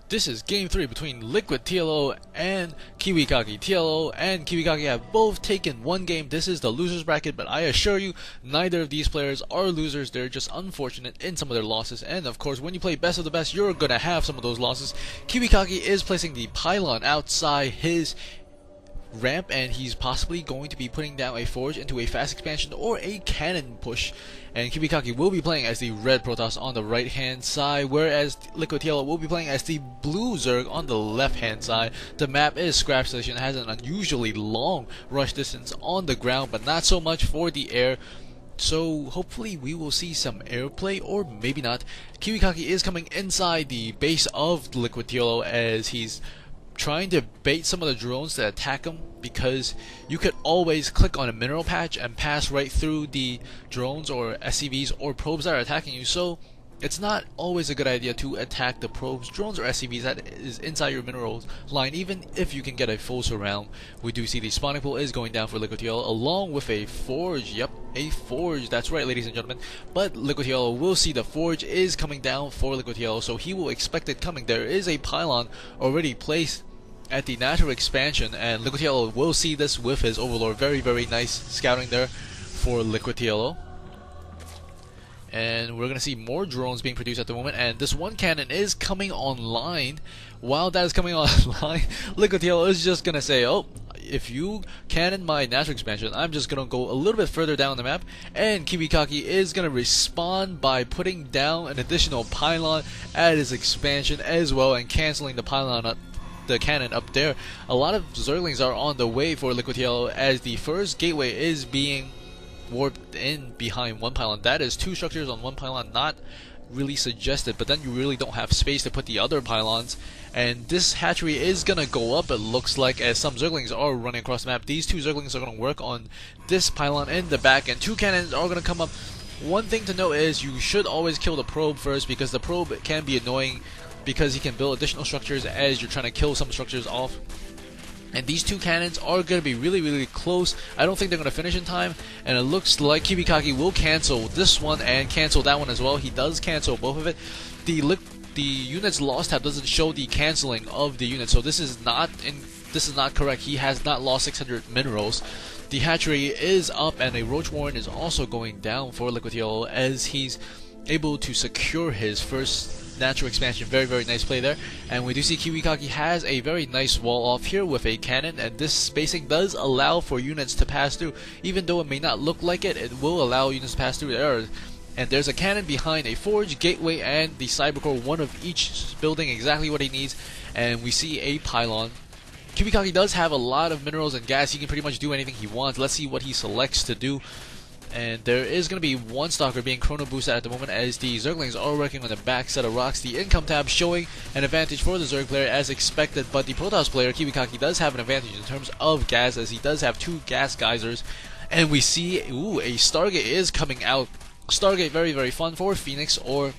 This is Game 3 between Liquid TLO and KiWiKaKi. TLO and KiWiKaKi have both taken one game. This is the losers bracket, but I assure you, neither of these players are losers. They're just unfortunate in some of their losses. And of course, when you play best of the best, you're gonna have some of those losses. KiWiKaKi is placing the pylon outside his ramp, and he's possibly going to be putting down a forge into a fast expansion or a cannon push. And KiWiKaKi will be playing as the red Protoss on the right hand side, whereas Liquid TLO will be playing as the blue Zerg on the left hand side. The map is Scrap Station, has an unusually long rush distance on the ground, but not so much for the air. So hopefully we will see some airplay, or maybe not. KiWiKaKi is coming inside the base of Liquid TLO as he's trying to bait some of the drones to attack him, because you could always click on a mineral patch and pass right through the drones or SCVs or probes that are attacking you. So it's not always a good idea to attack the probes, drones, or SCVs that is inside your minerals line, even if you can get a full surround. We do see the spawning pool is going down for Liquid TLO along with a forge. Yep, a forge, that's right, ladies and gentlemen. But Liquid TLO will see the forge is coming down for Liquid TLO, so he will expect it coming. There is a pylon already placed at the natural expansion, and Liquid TLO will see this with his Overlord. Very, very nice scouting there for Liquid TLO. And we're going to see more drones being produced at the moment, and this one cannon is coming online. While that is coming online, Liquid TLO is just going to say, oh, if you cannon my natural expansion, I'm just going to go a little bit further down the map. And KiWiKaKi is going to respond by putting down an additional pylon at his expansion as well, and canceling the pylon up, the cannon up there. A lot of Zerglings are on the way for Liquid TLO as the first gateway is being warped in behind one pylon. That is two structures on one pylon, not really suggested, but then you really don't have space to put the other pylons. And this hatchery is gonna go up, it looks like, as some Zerglings are running across the map. These two Zerglings are gonna work on this pylon in the back, and two cannons are gonna come up. One thing to note is you should always kill the probe first, because the probe can be annoying, because he can build additional structures as you're trying to kill some structures off. And these two cannons are going to be really, really close. I don't think they're going to finish in time, and it looks like KiWiKaKi will cancel this one and cancel that one as well. He does cancel both of it. The unit's lost tab doesn't show the canceling of the unit, so this is not correct. He has not lost 600 minerals. The hatchery is up, and a Roach Warren is also going down for Liquid TLO as he's able to secure his first natural expansion. Very, very nice play there. And we do see KiWiKaKi has a very nice wall off here with a cannon, and this spacing does allow for units to pass through. Even though it may not look like it, it will allow units to pass through there. And there's a cannon behind a forge, gateway, and the cybercore, one of each building exactly what he needs. And we see a pylon. KiWiKaKi does have a lot of minerals and gas. He can pretty much do anything he wants. Let's see what he selects to do. And there is going to be one stalker being chrono boosted at the moment as the Zerglings are working on the back set of rocks. The income tab showing an advantage for the Zerg player as expected, but the Protoss player, KiWiKaKi, does have an advantage in terms of gas, as he does have two gas geysers. And we see, ooh, a Stargate is coming out. Stargate, very, very fun for Phoenix or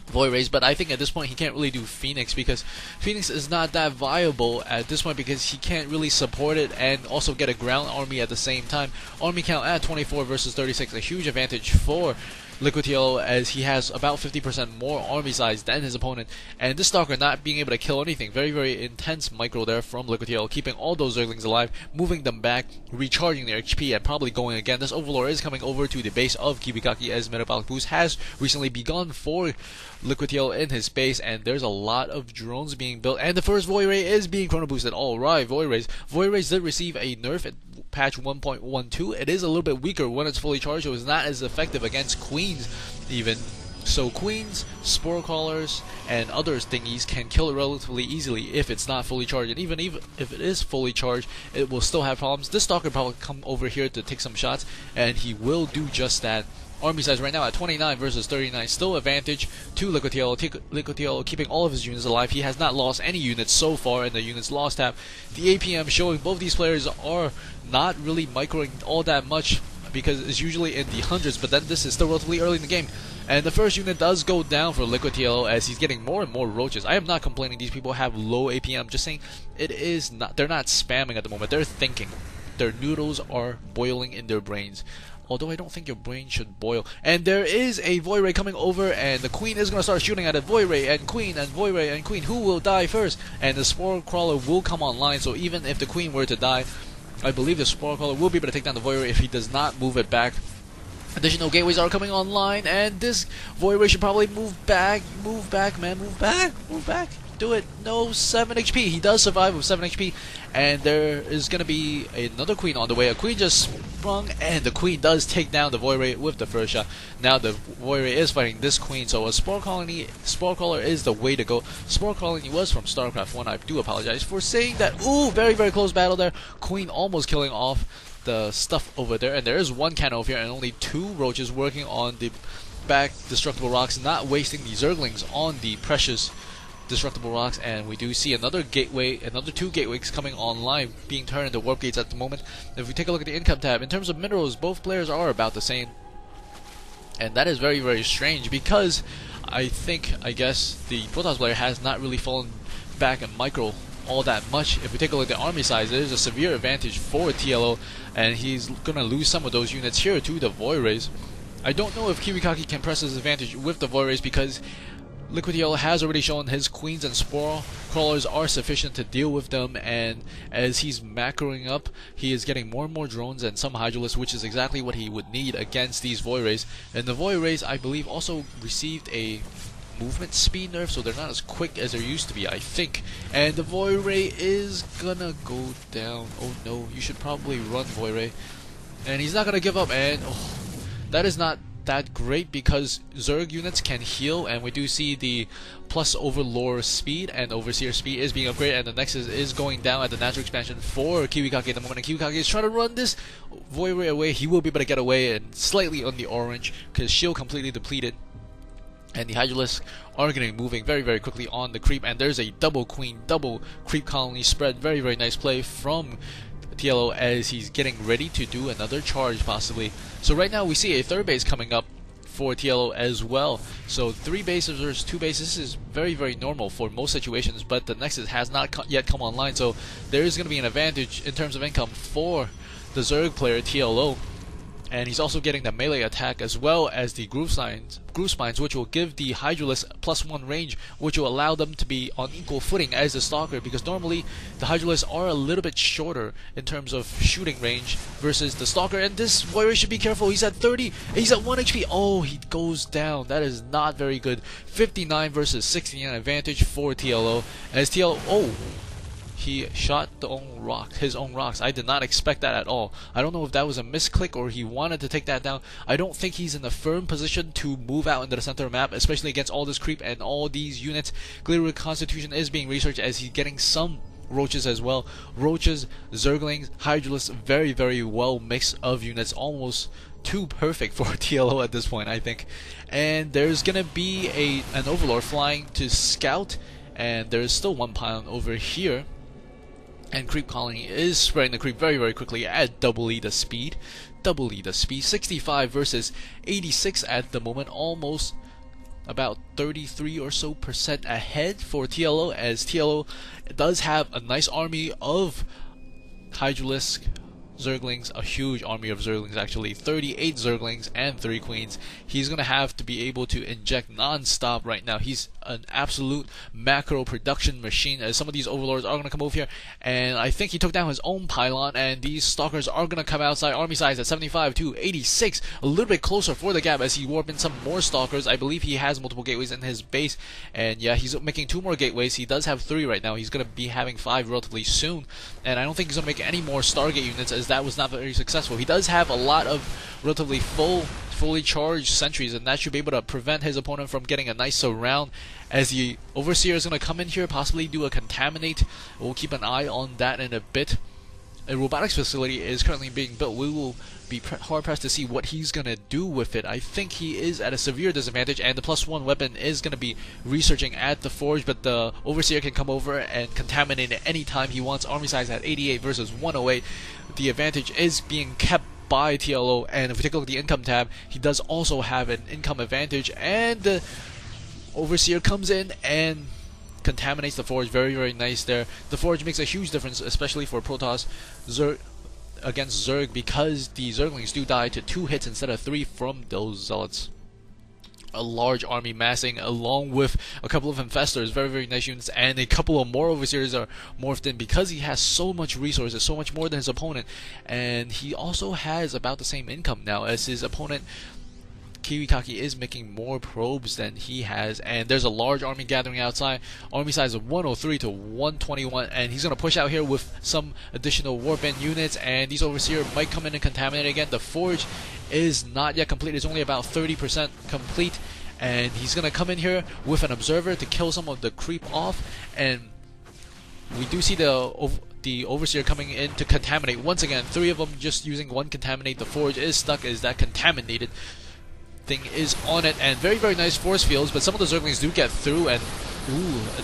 Void Rays, but I think at this point he can't really do Phoenix, because Phoenix is not that viable at this point, because he can't really support it and also get a ground army at the same time. Army count at 24 versus 36, a huge advantage for Liquid TLO as he has about 50% more army size than his opponent. And this Stalker not being able to kill anything. Very, very intense micro there from Liquid TLO, keeping all those Zerglings alive, moving them back, recharging their HP, and probably going again. This Overlord is coming over to the base of KiWiKaKi as Metabolic Boost has recently begun for Liquid TLO in his base, and there's a lot of drones being built, and the first Void Ray is being chrono boosted. Alright, Void Rays. Void Rays did receive a nerf at patch 1.12. It is a little bit weaker when it's fully charged. It was not as effective against Queens even. So Queens, Spore Crawlers, and other thingies can kill it relatively easily if it's not fully charged. And even if it is fully charged, it will still have problems. This Stalker probably come over here to take some shots, and he will do just that. Army size right now at 29 versus 39, still advantage to Liquid TLO. Liquid TLO keeping all of his units alive. He has not lost any units so far in the units lost tab. The APM showing both these players are not really microing all that much, because it's usually in the hundreds, but then this is still relatively early in the game. And the first unit does go down for Liquid TLO as he's getting more and more roaches. I am not complaining these people have low APM, just saying it is not, they're not spamming at the moment, they're thinking. Their noodles are boiling in their brains. Although I don't think your brain should boil. And there is a Void Ray coming over, and the Queen is going to start shooting at it. Void Ray and Queen and Void Ray and Queen. Who will die first? And the Spore Crawler will come online, so even if the Queen were to die, I believe the Spore Crawler will be able to take down the Void Ray if he does not move it back. Additional gateways are coming online, and this Void Ray should probably move back. Move back, man. Move back. Move back. Do it. No, 7 HP. He does survive with 7 HP. And there is going to be another Queen on the way. A Queen just sprung, and the Queen does take down the Void Ray with the first shot. Now the Void Ray is fighting this Queen, so a Spore Crawler is the way to go. Spore Colony was from Starcraft 1. I do apologize for saying that. Ooh, very, very close battle there. Queen almost killing off the stuff over there. And there is one cannon over here, and only 2 roaches working on the back destructible rocks, not wasting the Zerglings on the precious destructible rocks. And we do see another gateway, another 2 gateways coming online, being turned into warp gates at the moment. If we take a look at the income tab, in terms of minerals, both players are about the same, and that is very, very strange, because I guess the Protoss player has not really fallen back in micro all that much. If we take a look at the army size, there's a severe advantage for TLO, and he's gonna lose some of those units here to the Void Rays. I don't know if KiWiKaKi can press his advantage with the Void Rays, because Liquid TLO has already shown his Queens and Spore Crawlers are sufficient to deal with them, and as he's macroing up, he is getting more and more drones and some Hydralisks, which is exactly what he would need against these Void Rays. And the Void Rays, I believe, also received a movement speed nerf, so they're not as quick as they used to be, I think. And the Void Ray is gonna go down. Oh no, you should probably run, Void Ray. And he's not gonna give up, and that is not that great, because Zerg units can heal, and we do see the plus Overlord speed and Overseer speed is being upgraded, and the Nexus is going down at the natural expansion for KiWiKaKi at the moment. And KiWiKaKi is trying to run this Void Ray away. He will be able to get away, and slightly on the orange, because shield completely depleted. And the Hydralisks are going to be moving very, very quickly on the creep, and there's a double Queen, double creep colony spread. Very, very nice play from TLO as he's getting ready to do another charge possibly. So right now we see a 3rd base coming up for TLO as well. So 3 bases versus 2 bases. This is very, very normal for most situations, but the Nexus has not yet come online, so there is going to be an advantage in terms of income for the Zerg player TLO. And he's also getting the melee attack as well as the groove spines, which will give the Hydralisk +1 range, which will allow them to be on equal footing as the Stalker, because normally the Hydralisks are a little bit shorter in terms of shooting range versus the Stalker. And this warrior should be careful. He's at 30, he's at 1 HP. Oh, he goes down. That is not very good. 59 versus 69 advantage for TLO, as TLO, he shot his own rocks. I did not expect that at all. I don't know if that was a misclick or he wanted to take that down. I don't think he's in a firm position to move out into the center of the map, especially against all this creep and all these units. Glitter Reconstitution is being researched as he's getting some roaches as well. Roaches, Zerglings, Hydralisks, very, very well mixed of units. Almost too perfect for TLO at this point, I think. And there's gonna be an Overlord flying to scout, and there's still 1 pylon over here. And Creep Colony is spreading the creep very, very quickly at double the speed. 65 versus 86 at the moment, almost about 33 or so % ahead for TLO, as TLO does have a nice army of Hydralisk, Zerglings, a huge army of Zerglings actually, 38 Zerglings and 3 Queens. He's going to have to be able to inject non-stop right now. He's an absolute macro production machine, as some of these Overlords are going to come over here, and I think he took down his own pylon, and these Stalkers are going to come outside. Army size at 75 to 86, a little bit closer for the gap as he warped in some more Stalkers. I believe he has multiple gateways in his base, and yeah, he's making 2 more gateways. He does have 3 right now. He's going to be having 5 relatively soon, and I don't think he's going to make any more Stargate units, as that was not very successful. He does have a lot of relatively fully charged sentries, and that should be able to prevent his opponent from getting a nice surround, as the Overseer is going to come in here, possibly do a contaminate. We'll keep an eye on that in a bit. A robotics facility is currently being built. We will be hard-pressed to see what he's going to do with it. I think he is at a severe disadvantage, and the +1 weapon is going to be researching at the forge, but the Overseer can come over and contaminate it anytime he wants. Army size at 88 versus 108. The advantage is being kept by TLO, and if we take a look at the income tab, he does also have an income advantage, and the Overseer comes in and contaminates the forge. Very, very nice there. The forge makes a huge difference, especially for Protoss, Zerg, against Zerg because the Zerglings do die to 2 hits instead of 3 from those Zealots. A large army massing along with a couple of infestors, very very nice units, and a couple of more overseers are morphed in because he has so much resources, so much more than his opponent, and he also has about the same income now as his opponent. KiWiKaKi is making more probes than he has, and there's a large army gathering outside. Army size of 103 to 121, and he's going to push out here with some additional warp-in units, and these overseer might come in and contaminate again. The forge is not yet complete. It's only about 30% complete, and he's going to come in here with an observer to kill some of the creep off, and we do see the overseer coming in to contaminate. Once again, 3 of them just using 1 contaminate. The forge is stuck as that contaminated thing is on it, and very very nice force fields, but some of the Zerglings do get through, and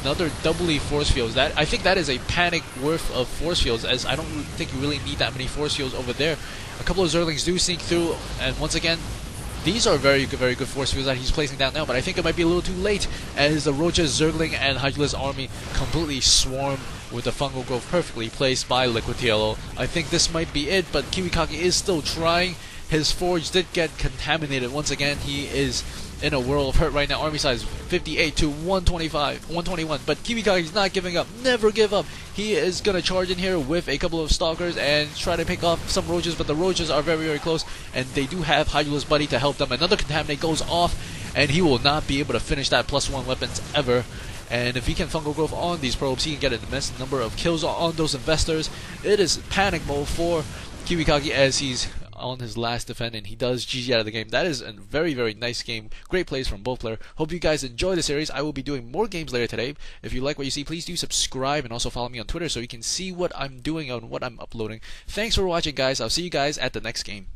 another doubly force fields. That, I think that is a panic worth of force fields, as I don't think you really need that many force fields over there. A couple of Zerglings do sneak through, and once again these are very good force fields that he's placing down now, but I think it might be a little too late as the Roach's Zergling and Hydralisk army completely swarm with the fungal growth perfectly placed by Liquid TLO. I think this might be it, but KiWiKaKi is still trying. His forge did get contaminated. Once again, he is in a world of hurt right now. Army size 58 to 121, but KiWiKaKi's not giving up. Never give up. He is going to charge in here with a couple of stalkers and try to pick off some roaches, but the roaches are very very close, and they do have Hydralisk Buddy to help them. Another contaminate goes off, and he will not be able to finish that +1 weapons ever. And if he can fungal growth on these probes, he can get an immense number of kills on those investors. It is panic mode for KiWiKaKi as he's on his last defend, and he does GG out of the game. That is a very very nice game. Great plays from both players. Hope you guys enjoy the series. I will be doing more games later today. If you like what you see, please do subscribe and also follow me on Twitter so you can see what I'm doing and what I'm uploading. Thanks for watching, guys. I'll see you guys at the next game.